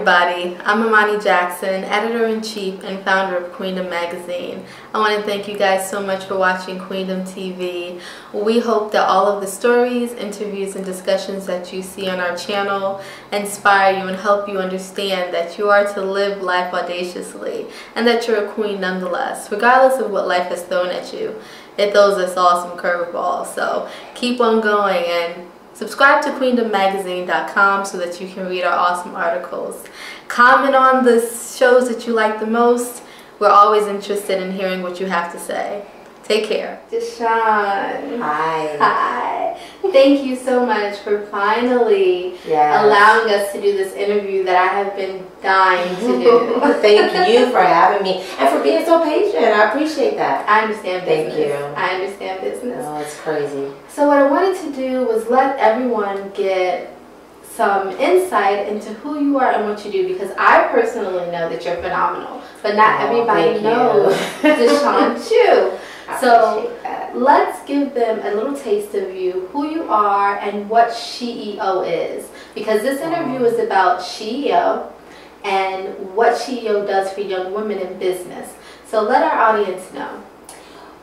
everybody. I'm Imani Jackson, editor-in-chief and founder of Queendom Magazine. I want to thank you guys so much for watching Queendom TV. We hope that all of the stories, interviews, and discussions that you see on our channel inspire you and help you understand that you are to live life audaciously and that you're a queen nonetheless, regardless of what life has thrown at you. It throws us all some curveballs, so keep on going and subscribe to queendommagazine.com so that you can read our awesome articles. Comment on the shows that you like the most. We're always interested in hearing what you have to say. Take care. DeShawn. Hi. Hi. Thank you so much for finally allowing us to do this interview that I have been dying to do. Thank you for having me and for being so patient. I appreciate that. I understand business. Thank you. I understand business. Oh, it's crazy. So what I wanted to do was let everyone get some insight into who you are and what you do, because I personally know that you're phenomenal, but not everybody knows DeShawn Chu. So let's give them a little taste of you, who you are, and what SheEO is, because this interview is about SheEO and what SheEO does for young women in business. So let our audience know.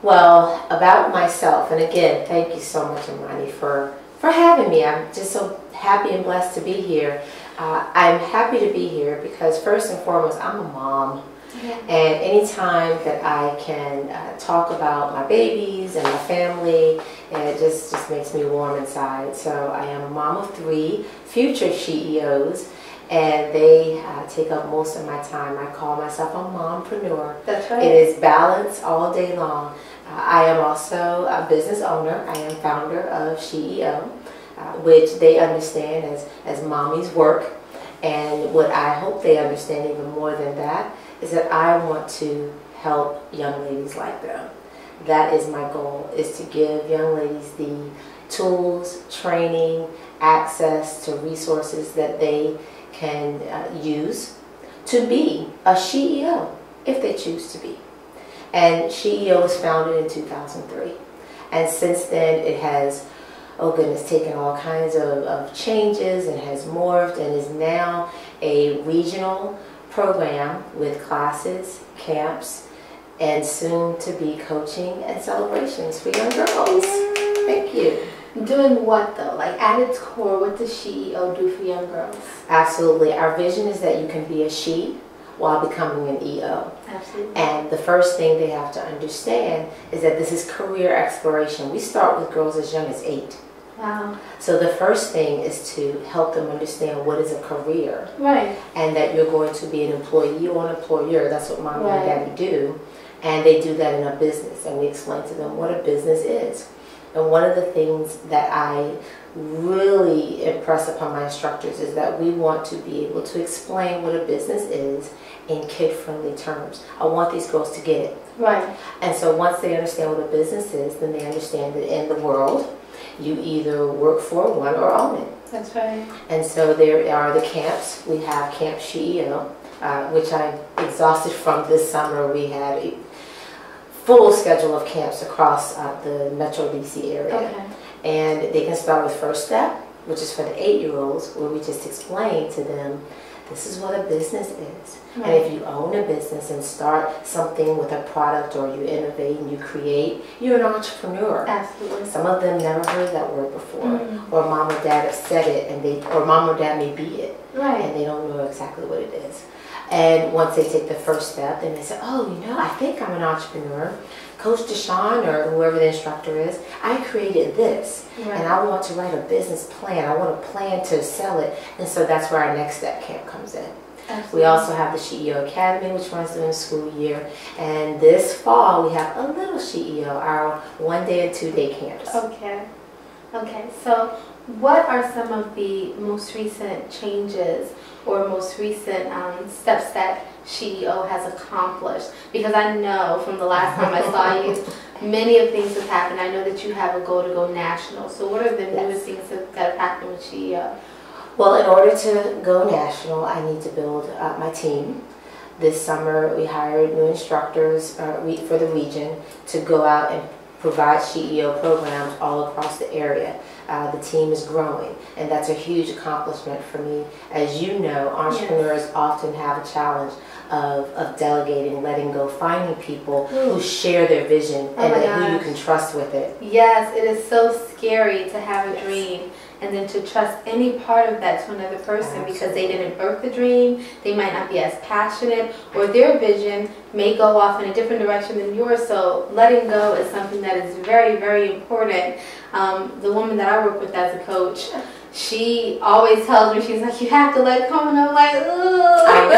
Well, about myself, and again, thank you so much, Imani, for having me. I'm just so happy and blessed to be here. I'm happy to be here because first and foremost, I'm a mom. Yeah. And anytime that I can talk about my babies and my family, it just makes me warm inside. So I am a mom of 3 future SheEOs, and they take up most of my time. I call myself a mompreneur. That's right. It is balance all day long. I am also a business owner. I am founder of SheEO, which they understand as mommy's work. And what I hope they understand even more than that is that I want to help young ladies like them. That is my goal, is to give young ladies the tools, training, access to resources that they can use to be a SheEO if they choose to be. And SheEO was founded in 2003. And since then it has, oh goodness, taken all kinds of changes and has morphed and is now a regional program with classes, camps, and soon to be coaching and celebrations for young girls. Thank you. Doing what though? Like at its core, what does SheEO do for young girls? Absolutely. Our vision is that you can be a she while becoming an EO. Absolutely. And the first thing they have to understand is that this is career exploration. We start with girls as young as 8. Wow. So the first thing is to help them understand what is a career. Right. And that you're going to be an employee or an employer. That's what mommy and daddy do. And they do that in a business. And we explain to them what a business is. And one of the things that I really impress upon my instructors is that we want to be able to explain what a business is in kid-friendly terms. I want these girls to get it. Right. And so once they understand what a business is, then they understand that in the world, you either work for one or own it. That's right. And so there are the camps. We have Camp SheEO, which I'm exhausted from this summer. We had a full schedule of camps across the Metro DC area. Okay. And they can start with First Step, which is for the 8-year-olds, where we just explain to them, this is what a business is. Right. And if you own a business and start something with a product, or you innovate and you create, you're an entrepreneur. Absolutely. Some of them never heard that word before, or mom or dad have said it, and or mom or dad may be it, and they don't know exactly what it is. And once they take the first step, then they say, oh, you know, I think I'm an entrepreneur. Coach DeShawn, or whoever the instructor is, I created this, and I want to write a business plan. I want a plan to sell it, and so that's where our Next Step camp comes in. Absolutely. We also have the SheEO Academy, which runs during the school year, and this fall we have a little SheEO, our 1-day and 2-day camps. Okay. Okay, so what are some of the most recent changes or most recent steps that SheEO has accomplished? Because I know from the last time I saw you, many of things have happened. I know that you have a goal to go national. So what are the newest things that have happened with SheEO? Well, in order to go national, I need to build my team. This summer, we hired new instructors for the region to go out and provide CEO programs all across the area. The team is growing, and that's a huge accomplishment for me. As you know, entrepreneurs often have a challenge of delegating, letting go, finding people who share their vision and who you can trust with it. Yes, it is so scary to have a dream and then to trust any part of that to another person because they didn't birth the dream, they might not be as passionate, or their vision may go off in a different direction than yours. So letting go is something that is very, very important. The woman that I work with as a coach, she always tells me, she's like, you have to let go, and I'm like, ooh. I'm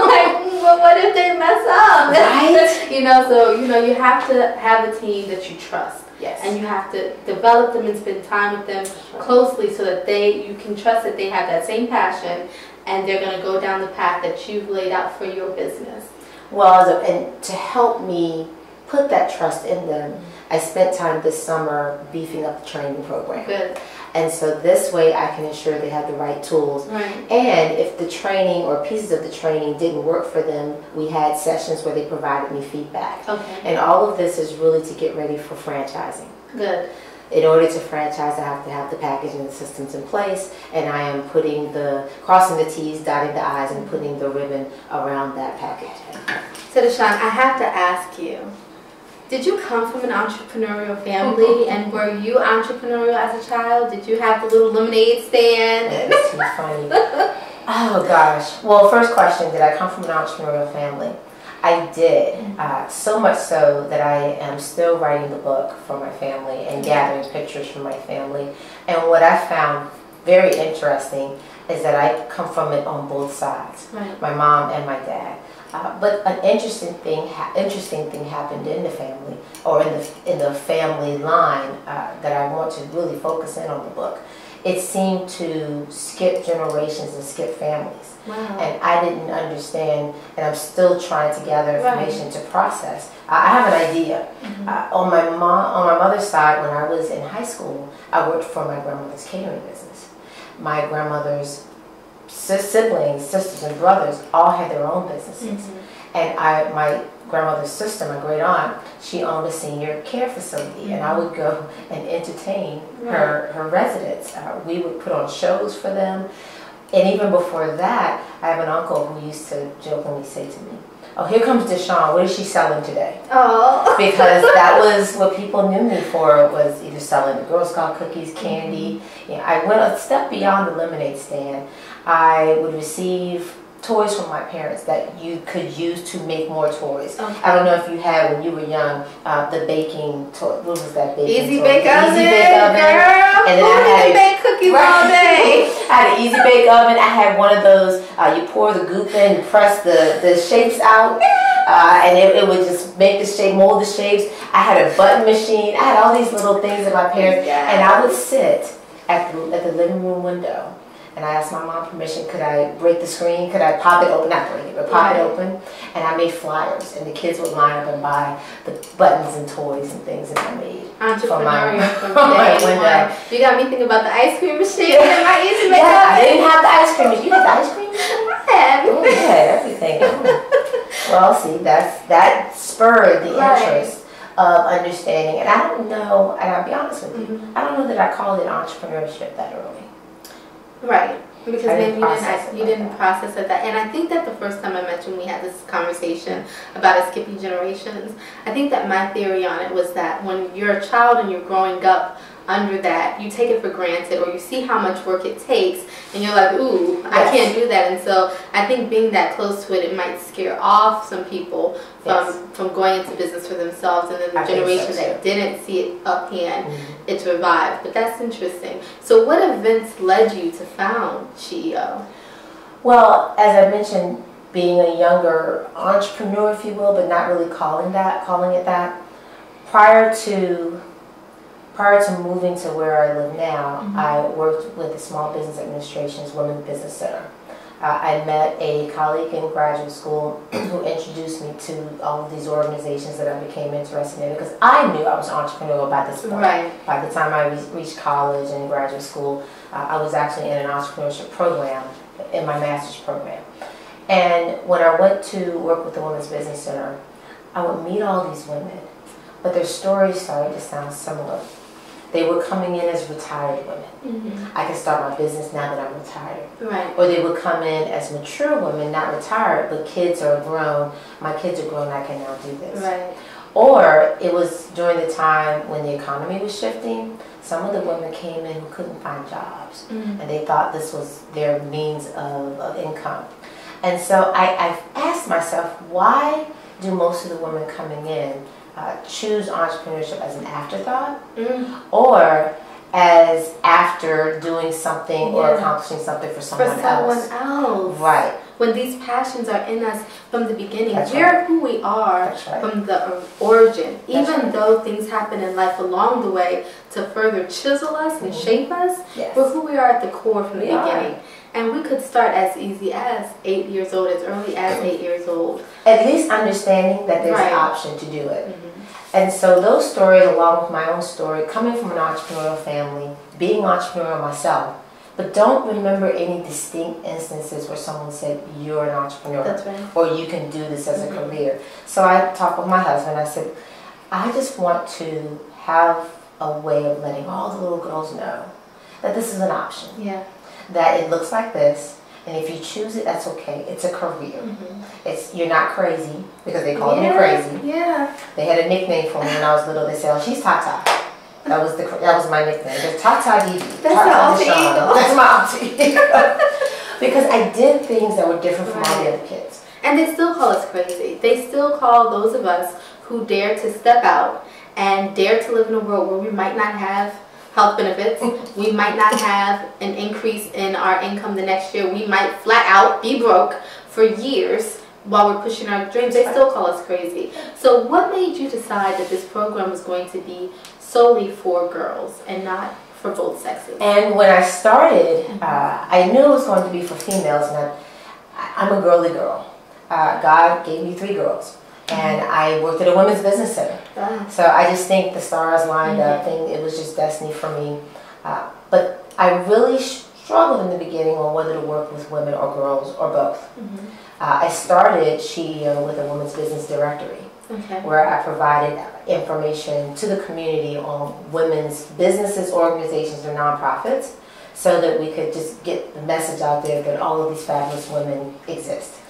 like, well, what if they mess up? Right? You know, so, you know, you have to have a team that you trust. Yes. And you have to develop them and spend time with them closely so that you can trust that they have that same passion and they're going to go down the path that you've laid out for your business. Well, and to help me put that trust in them, I spent time this summer beefing up the training program. Good. And so this way I can ensure they have the right tools. Right. And if the training or pieces of the training didn't work for them, we had sessions where they provided me feedback. Okay. And all of this is really to get ready for franchising. Good. In order to franchise, I have to have the packaging and the systems in place, and I am crossing the T's, dotting the I's, and putting the ribbon around that package. So DeShawn, I have to ask you, did you come from an entrepreneurial family, and were you entrepreneurial as a child? Did you have the little lemonade stand? That's too funny. Oh gosh. Well, first question, did I come from an entrepreneurial family? I did. So much so that I am still writing the book for my family and gathering pictures from my family. And what I found very interesting is that I come from it on both sides, my mom and my dad. But an interesting thing happened in the family, or in the family line that I want to really focus in on the book. It seemed to skip generations and skip families. Wow. And I didn't understand, and I'm still trying to gather information to process. I have an idea. On my mother's side, when I was in high school, I worked for my grandmother's catering business. My grandmother's siblings, sisters and brothers all had their own businesses. And my grandmother's sister, my great aunt, she owned a senior care facility, and I would go and entertain her residents. We would put on shows for them. And even before that, I have an uncle who used to jokingly say to me, oh, here comes DeShawn, what is she selling today? Oh. Because that was what people knew me for, was either selling the Girl Scout cookies, candy. You know, I went a step beyond the lemonade stand. I would receive toys from my parents that you could use to make more toys. I don't know if you had, when you were young, the baking toy. What was that baking Easy toy? Bake Oven. Easy Bake Oven. Girl, and then who can bake cookies all day? I had an Easy Bake Oven. I had one of those, you pour the goop in, you press the shapes out, and it would just make the shape, mold the shapes. I had a button machine. I had all these little things that my parents, and I would sit at the living room window. And I asked my mom permission, could I break the screen? Could I pop it open? Not break it, but pop it open. And I made flyers, and the kids would line up and buy the buttons and toys and things that I made. Entrepreneurial from day one. You got me thinking about the ice cream machine and my Easy Bake Oven. I didn't have the ice cream machine. You had the ice cream machine? I had everything. Oh, you had everything. Well, see, that spurred the interest of understanding. And I don't know, and I'll be honest with you, I don't know that I call it entrepreneurship that early. Right, because maybe you didn't process it that. And I think that the first time I mentioned we had this conversation about it skipping generations, I think that my theory on it was that when you're a child and you're growing up under that, you take it for granted, or you see how much work it takes, and you're like, ooh, I can't do that. And so I think being that close to it, it might scare off some people from going into business for themselves, and then the generation that didn't see it uphand, it's revived. But that's interesting. So what events led you to found SheEO? Well, as I mentioned, being a younger entrepreneur, if you will, but not really calling it that, prior to moving to where I live now, I worked with the Small Business Administration's Women's Business Center. I met a colleague in graduate school who introduced me to all of these organizations that I became interested in, because I knew I was entrepreneurial by this point. Right. By the time I reached college and graduate school, I was actually in an entrepreneurship program, in my master's program. And when I went to work with the Women's Business Center, I would meet all these women but their stories started to sound similar. They were coming in as retired women. I can start my business now that I'm retired. Right. Or they would come in as mature women, not retired, but kids are grown. My kids are grown, I can now do this. Right. Or it was during the time when the economy was shifting. Some of the women came in who couldn't find jobs, and they thought this was their means of income. And so I asked myself, why do most of the women coming in choose entrepreneurship as an afterthought, or as after doing something or accomplishing something for someone else? Right. When these passions are in us from the beginning, That's we're right. who we are That's right. from the origin. That's Even right. though things happen in life along the way to further chisel us and shape us, Yes. we're who we are at the core from the We are. beginning. And we could start as easy as 8 years old, as early as 8 years old. At least understanding that there's Right. an option to do it. And so those stories, along with my own story, coming from an entrepreneurial family, being entrepreneurial myself, but don't remember any distinct instances where someone said, you're an entrepreneur, That's right. or you can do this as a career. So I talked with my husband, I said, I just want to have a way of letting all the little girls know that this is an option. Yeah. That it looks like this, and if you choose it, that's okay. It's a career. You're not crazy, because they called me crazy. Yeah. They had a nickname for me when I was little. They said, "Oh, she's Tata." That was my nickname. They're Tata Didi. That's the alter ego. That's my alter ego. Because I did things that were different from all the other kids. And they still call us crazy. They still call those of us who dare to step out and dare to live in a world where we might not have health benefits, we might not have an increase in our income the next year, we might flat out be broke for years while we're pushing our dreams. They still call us crazy. So what made you decide that this program was going to be solely for girls and not for both sexes? And when I started, I knew it was going to be for females, and I'm a girly girl. God gave me 3 girls. And I worked at a women's business center. So I just think the stars lined up, and it was just destiny for me. But I really struggled in the beginning on whether to work with women or girls or both. I started SheEO with a women's business directory, where I provided information to the community on women's businesses, organizations, or nonprofits, so that we could just get the message out there that all of these fabulous women exist.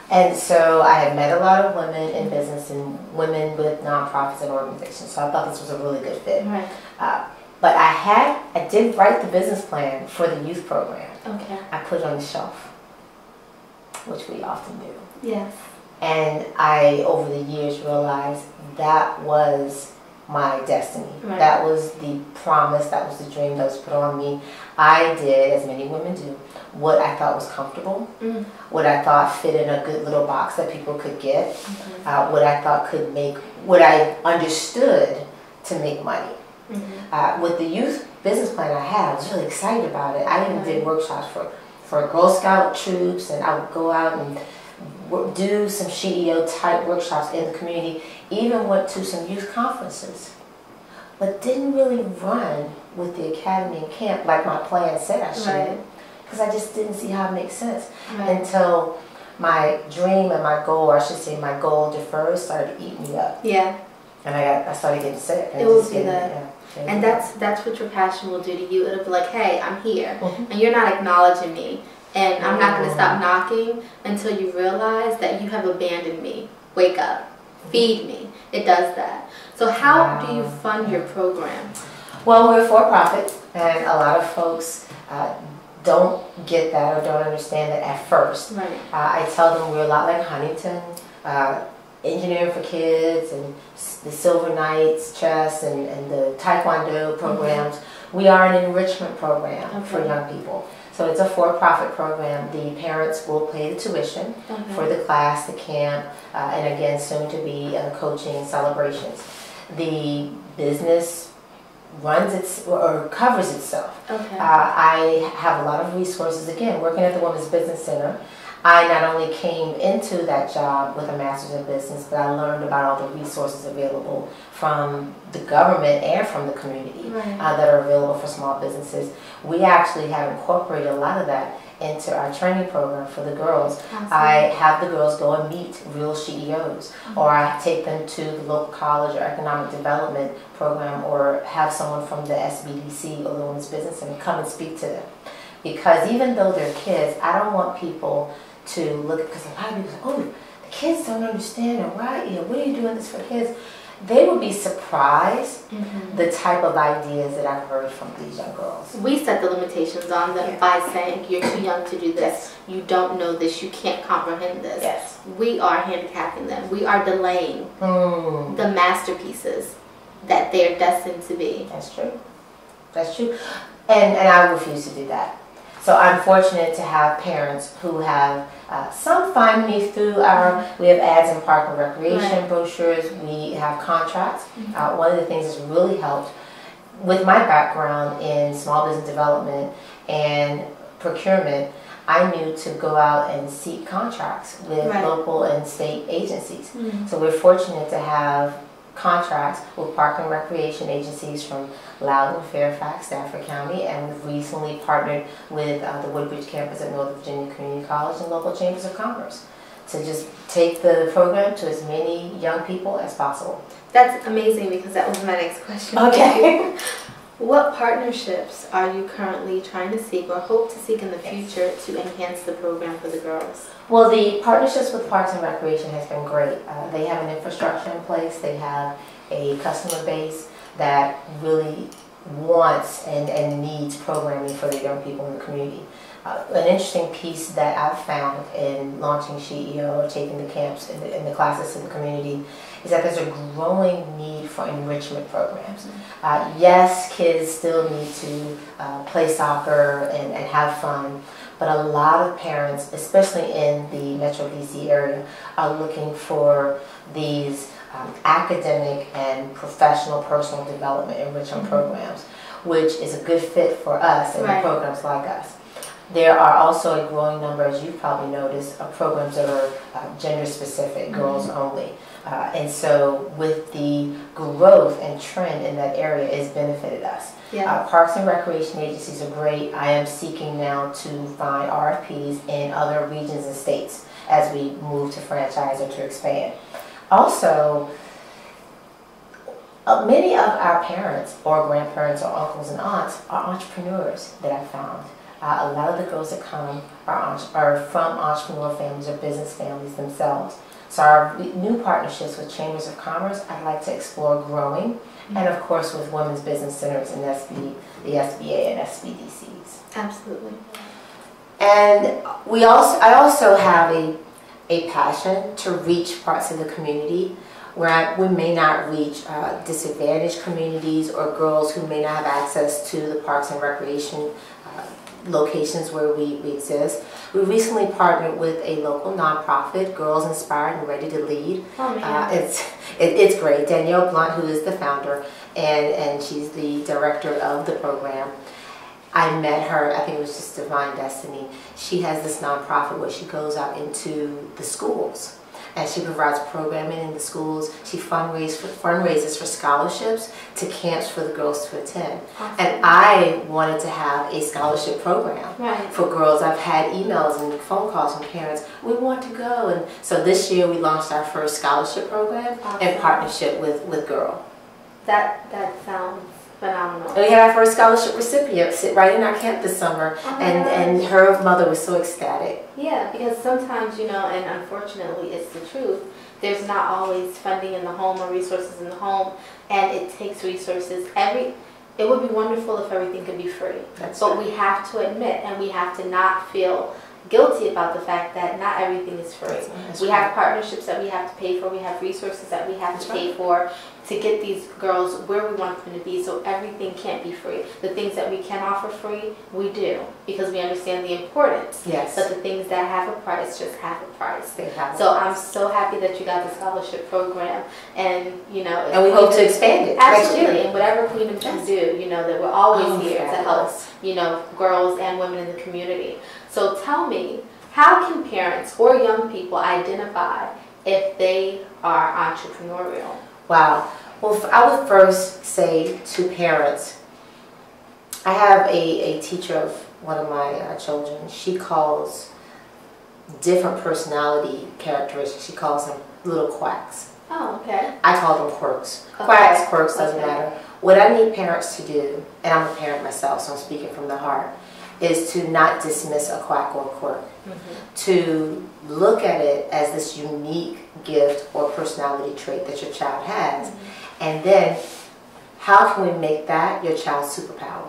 And so I had met a lot of women in business and women with nonprofits and organizations. So I thought this was a really good fit. Right. But I did write the business plan for the youth program. Okay. I put it on the shelf, which we often do. Yes. And I, over the years, realized that was my destiny. Right. That was the promise, that was the dream that was put on me. I did, as many women do, what I thought was comfortable, what I thought fit in a good little box that people could get, what I thought could make, what I understood to make money. With the youth business plan I had, I was really excited about it. I even did workshops for Girl Scout troops, and I would go out and do some SheEO type workshops in the community, even went to some youth conferences, but didn't really run with the academy and camp like my plan said I should, because I just didn't see how it makes sense until my dream and my goal, or I should say my goal deferred, started to eat me up. Yeah. And I started getting sick. It will do that. And that's what your passion will do to you. It'll be like, hey, I'm here, and you're not acknowledging me, and I'm not going to stop knocking until you realize that you have abandoned me. Wake up. Feed me. It does that. So how do you fund your program? Well, we're for-profit, and a lot of folks don't get that or don't understand that at first. Right. I tell them we're a lot like Huntington, Engineering for Kids, and the Silver Knights, chess, and the Taekwondo programs. We are an enrichment program for young people. So it's a for-profit program. The parents will pay the tuition for the class, the camp, and again, soon to be coaching celebrations. The business runs or covers itself. I have a lot of resources. Again, working at the Women's Business Center, I not only came into that job with a master's in business, but I learned about all the resources available from the government and from the community that are available for small businesses. We actually have incorporated a lot of that into our training program for the girls. Absolutely. I have the girls go and meet real CEOs, or I take them to the local college or economic development program, or have someone from the SBDC or the Women's Business Center come and speak to them. Because even though they're kids, I don't want people to look, because a lot of people say, oh, the kids don't understand, or why, what are you doing this for kids? They would be surprised the type of ideas that I've heard from these young girls. We set the limitations on them by saying, you're too young to do this, you don't know this, you can't comprehend this. Yes. We are handicapping them. We are delaying the masterpieces that they're destined to be. That's true. That's true. And I refuse to do that. So I'm fortunate to have parents who have, some find me through we have ads in Park and Recreation brochures, we have contracts. One of the things that's really helped with my background in small business development and procurement, I knew to go out and seek contracts with local and state agencies. So we're fortunate to have contracts with Park and Recreation agencies from Loudoun, Fairfax, Stafford County, and we've recently partnered with the Woodbridge campus at Northern Virginia Community College and local chambers of commerce to just take the program to as many young people as possible. That's amazing, because that was my next question. Okay. What partnerships are you currently trying to seek or hope to seek in the future to enhance the program for the girls? Well, the partnerships with Parks and Recreation has been great. They have an infrastructure in place. They have a customer base that really wants and needs programming for the young people in the community. An interesting piece that I've found in launching SheEO or taking the camps and the classes in the community is that there's a growing need for enrichment programs. Yes, kids still need to play soccer and have fun, but a lot of parents, especially in the Metro DC area, are looking for these academic and professional personal development enrichment programs, which is a good fit for us and programs like us. There are also a growing number, as you've probably noticed, of programs that are gender specific, girls only. And so with the growth and trend in that area, it's benefited us. Parks and Recreation agencies are great. I am seeking now to find RFPs in other regions and states as we move to franchise or to expand. Also, many of our parents or grandparents or uncles and aunts are entrepreneurs that I've found. A lot of the girls that come are from entrepreneurial families or business families themselves. So our new partnerships with Chambers of Commerce, I'd like to explore growing, and of course with Women's Business Centers and the SBA and SBDCs. Absolutely. And I also have a passion to reach parts of the community where we may not reach disadvantaged communities or girls who may not have access to the Parks and Recreation locations where we exist. We recently partnered with a local nonprofit, Girls Inspired and Ready to Lead. It's great. Danielle Blunt, who is the founder, and she's the director of the program. I met her, I think it was just Divine Destiny. She has this nonprofit where she goes out into the schools and she provides programming in the schools. She fundraises for scholarships to camps for the girls to attend. Awesome. And I wanted to have a scholarship program for girls. I've had emails and phone calls from parents, we want to go. And so this year we launched our first scholarship program in partnership with Girl. That sounds phenomenal. And we had our first scholarship recipient sit right in our camp this summer, and her mother was so ecstatic. Yeah, because sometimes, and unfortunately it's the truth, there's not always funding in the home or resources in the home, and it takes resources. It would be wonderful if everything could be free. But we have to admit, and we have to not feel guilty about the fact that not everything is free. We have partnerships that we have to pay for, we have resources that we have to pay for to get these girls where we want them to be, so everything can't be free. The things that we can offer free, we do, because we understand the importance. Yes. But the things that have a price just have a price. So I'm so happy that you got the scholarship program, and and we hope to expand it. Absolutely, and whatever Queendom can do, that we're always here to help, girls and women in the community. So tell me, how can parents or young people identify if they are entrepreneurial? Wow. Well, I would first say to parents, I have a teacher of one of my children, she calls different personality characteristics, she calls them little quacks. Oh, okay. I call them quirks. Okay. Quacks, quirks, doesn't matter. What I need parents to do, and I'm a parent myself, so I'm speaking from the heart, is to not dismiss a quack or a quirk. To look at it as this unique gift or personality trait that your child has. And then, how can we make that your child's superpower?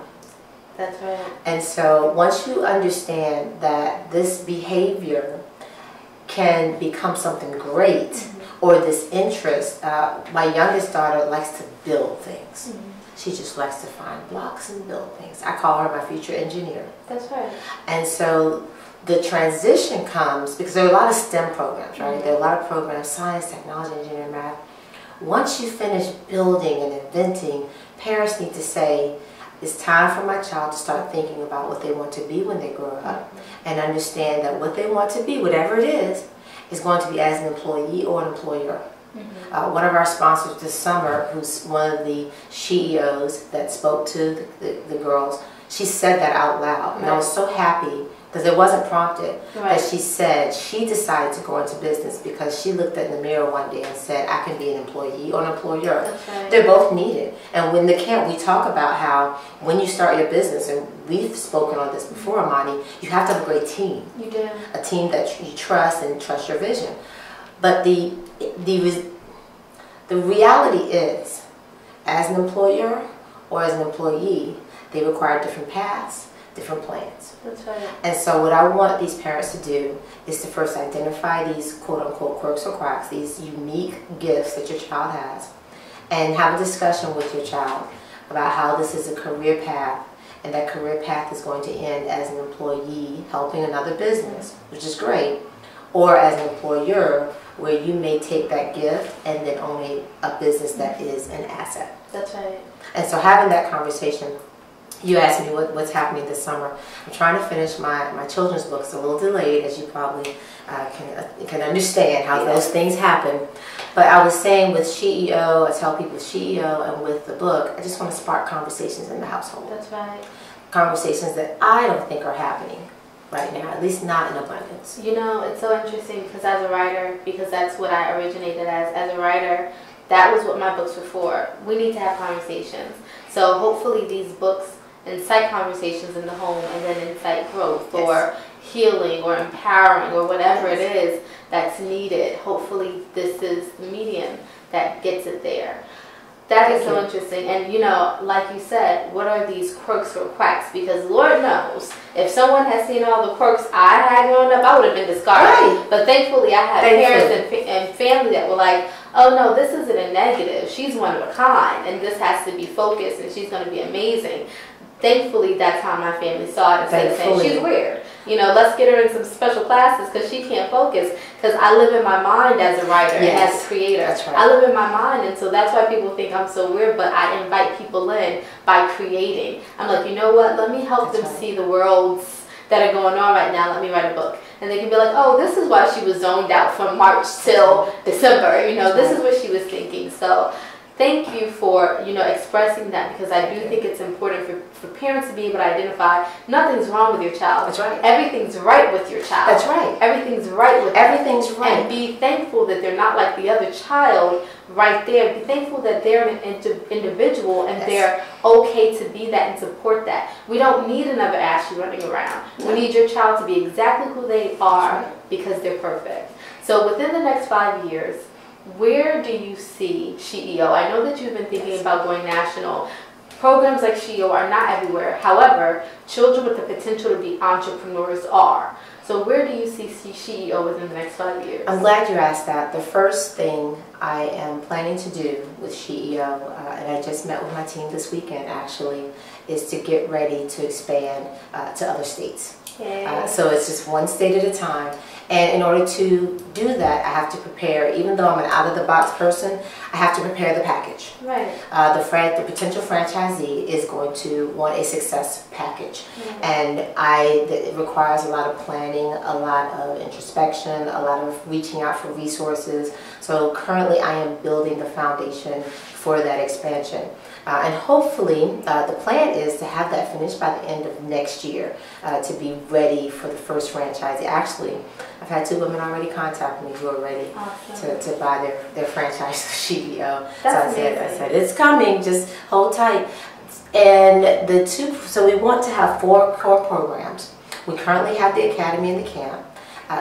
That's right. And so once you understand that this behavior can become something great, or this interest, my youngest daughter likes to build things. She just likes to find blocks and build things. I call her my future engineer. That's right. And so the transition comes, because there are a lot of STEM programs, right? There are a lot of programs, science, technology, engineering, math. Once you finish building and inventing, parents need to say, it's time for my child to start thinking about what they want to be when they grow up, and understand that what they want to be, whatever it is going to be as an employee or an employer. One of our sponsors this summer, who's one of the CEOs that spoke to the girls, she said that out loud. And I was so happy, because it wasn't prompted, that she said she decided to go into business because she looked in the mirror one day and said, I can be an employee or an employer. They're both needed. And when the camp, we talk about how when you start your business, and we've spoken on this before, Amani, you have to have a great team. You do. A team that you trust and trust your vision. But the reality is, as an employer or as an employee, they require different paths, different plans. That's right. And so what I want these parents to do is to first identify these quote-unquote quirks or quacks, these unique gifts that your child has, and have a discussion with your child about how this is a career path, and that career path is going to end as an employee helping another business, which is great, or as an employer, where you may take that gift and then own a business that is an asset. That's right. And so having that conversation, you asked me what's happening this summer. I'm trying to finish my children's book. It's a little delayed, as you probably can understand how those things happen. But I was saying with CEO, I tell people with CEO and with the book, I just want to spark conversations in the household. That's right. Conversations that I don't think are happening right now, at least not in abundance. You know, it's so interesting because as a writer, because that's what I originated as a writer, that was what my books were for. We need to have conversations. So hopefully these books incite conversations in the home, and then incite growth or healing or empowering or whatever it is that's needed. Hopefully this is the medium that gets it there. That is so interesting. And you know, like you said, what are these quirks or quacks? Because Lord knows, if someone has seen all the quirks I had growing up, I would have been discarded. But thankfully I had parents and family that were like, oh no, this isn't a negative. She's one of a kind, and this has to be focused, and she's going to be amazing. Thankfully, that's how my family saw it, instead of saying, she's weird. You know, let's get her in some special classes because she can't focus. Because I live in my mind as a writer and as a creator. That's right. I live in my mind, and so that's why people think I'm so weird, but I invite people in by creating. I'm like, you know what, let me help them see the worlds that are going on right now. Let me write a book. And they can be like, oh, this is why she was zoned out from March till December. You know, this is what she was thinking. So thank you for, you know, expressing that, because I do think it's important for parents to be able to identify nothing's wrong with your child. That's right. Everything's right with your child. That's right. Everything's right with everything's right. And be thankful that they're not like the other child right there. Be thankful that they're an individual and they're okay to be that and support that. We don't need another Ashley running around. We need your child to be exactly who they are because they're perfect. So within the next 5 years, where do you see SheEO? I know that you've been thinking about going national. Programs like SheEO are not everywhere. However, children with the potential to be entrepreneurs are. So where do you see SheEO within the next 5 years? I'm glad you asked that. The first thing I am planning to do with SheEO, and I just met with my team this weekend actually, is to get ready to expand to other states. So it's just one state at a time. And in order to do that, I have to prepare, even though I'm an out-of-the-box person, I have to prepare the package. Right. The potential franchisee is going to want a success package. And it requires a lot of planning, a lot of introspection, a lot of reaching out for resources. So currently I am building the foundation for that expansion. And hopefully, the plan is to have that finished by the end of next year to be ready for the first franchisee. Actually, I've had 2 women already contact me who are ready to buy their franchise for CEO. That's so I said, it's coming, just hold tight. And so we want to have 4 core programs. We currently have the academy and the camp.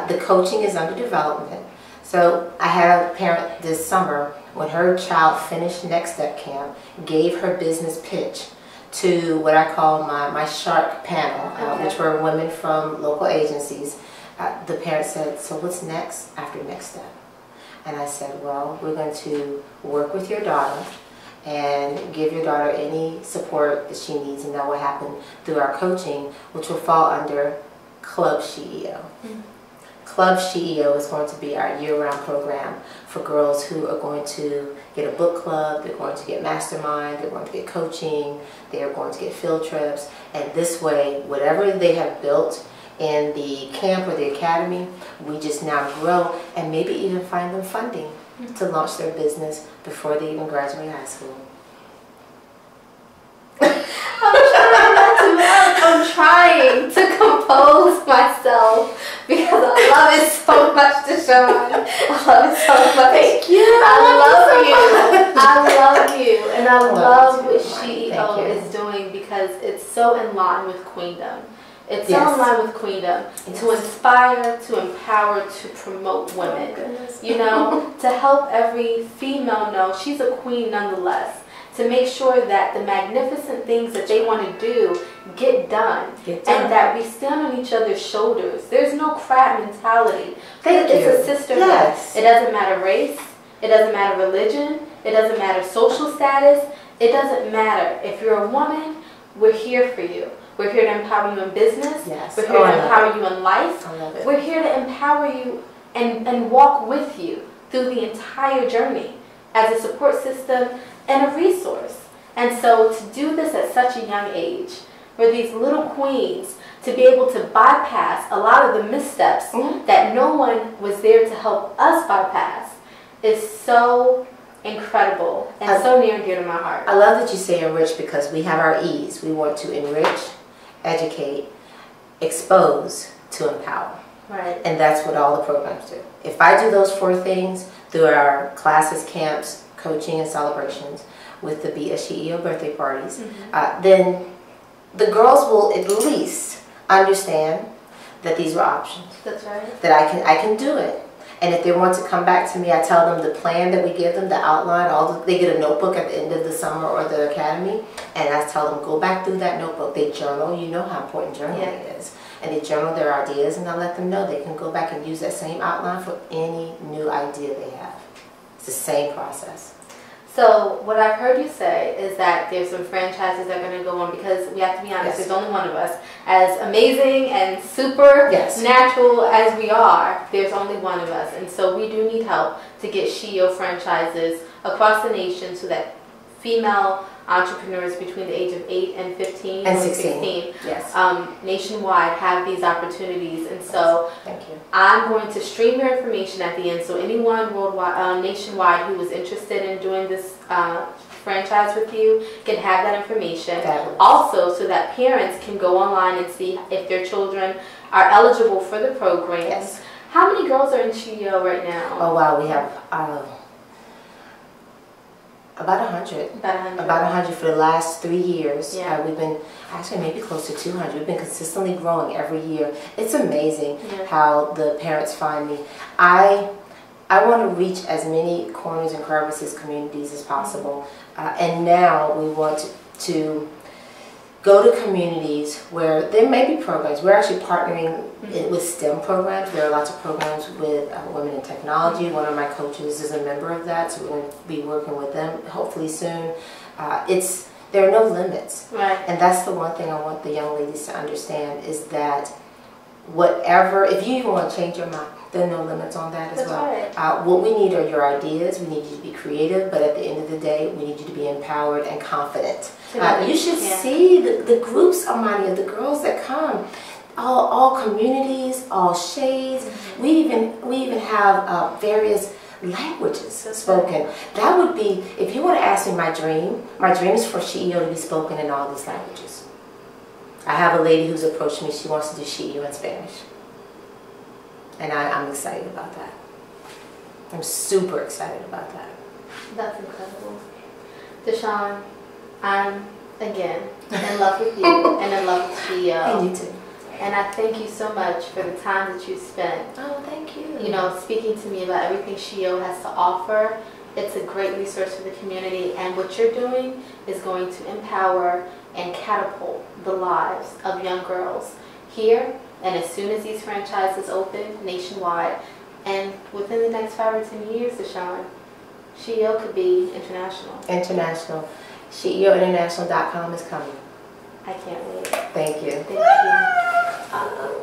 The coaching is under development. So I had a parent this summer, when her child finished Next Step Camp, gave her business pitch to what I call my shark panel, which were women from local agencies. The parent said, so what's next after Next Step? And I said, well, we're going to work with your daughter and give your daughter any support that she needs, and that will happen through our coaching, which will fall under Club CEO. Club CEO is going to be our year-round program for girls who are going to get a book club, they're going to get mastermind, they're going to get coaching, they're going to get field trips, and this way, whatever they have built in the camp or the academy, we just now grow and maybe even find them funding to launch their business before they even graduate high school. I'm trying to compose myself because I love it so much, DeShawn. I love it so much. Thank you. I love you. And I love what CEO is doing because it's so in line with Queendom. It's so in line with Queendom to inspire, to empower, to promote women. You know, to help every female know she's a queen nonetheless. To make sure that the magnificent things that they want to do get done. And that we stand on each other's shoulders. There's no crab mentality. It's a sisterhood. Yes. It doesn't matter race. It doesn't matter religion. It doesn't matter social status. It doesn't matter. If you're a woman, we're here for you. We're here to empower you in business. Yes. We're here to empower you in life. I love it. We're here to empower you and walk with you through the entire journey as a support system and a resource. And so to do this at such a young age, for these little queens to be able to bypass a lot of the missteps that no one was there to help us bypass is so incredible and so near and dear to my heart. I love that you say enrich because we have our E's. We want to enrich, educate, expose, to empower. Right. And that's what all the programs do. If I do those 4 things through our classes, camps, coaching, and celebrations with the Be a CEO birthday parties, then the girls will at least understand that these were options. That's right. That I can do it. And if they want to come back to me, I tell them the plan that we give them, the outline, they get a notebook at the end of the summer or the academy, and I tell them, go back through that notebook. They journal, you know how important journaling is. And they journal their ideas, and I let them know they can go back and use that same outline for any new idea they have. It's the same process. So what I've heard you say is that there's some franchises that are going to go on because we have to be honest, there's only one of us. As amazing and super natural as we are, there's only one of us. And so we do need help to get CEO franchises across the nation so that female entrepreneurs between the age of 8 and 15 and 16 nationwide have these opportunities. And so I'm going to stream your information at the end, so anyone worldwide, nationwide who is interested in doing this franchise with you can have that information. Also, so that parents can go online and see if their children are eligible for the program. How many girls are in CEO right now? Oh wow, we have about 100. About 100 for the last 3 years. We've been actually maybe close to 200. We've been consistently growing every year. It's amazing how the parents find me. I want to reach as many corners and crevices, communities as possible. And now we want to go to communities where there may be programs. We're actually partnering with STEM programs. There are lots of programs with women in technology. One of my coaches is a member of that, so we're going to be working with them hopefully soon. There are no limits. And that's the one thing I want the young ladies to understand is that whatever, if you even want to change your mind, there are no limits on that as well. What we need are your ideas. We need you to be creative, but at the end of the day, we need you to be empowered and confident. You should see the groups, Amani, of the girls that come. All communities, all shades. We even have various languages spoken. That would be, if you were to ask me my dream is for SheEO to be spoken in all these languages. I have a lady who's approached me, she wants to do SheEO in Spanish. And I'm excited about that. I'm super excited about that. That's incredible. DeShawn, I'm, again, in love with you and in love with SheEO. And you too. And I thank you so much for the time that you spent. Oh, thank you. You know, speaking to me about everything SheEO has to offer. It's a great resource for the community, and what you're doing is going to empower and catapult the lives of young girls here, and as soon as these franchises open nationwide, and within the next 5 or 10 years, DeShawn, SheEO could be international. International. SheEOinternational.com is coming. I can't wait. Thank you. Thank you.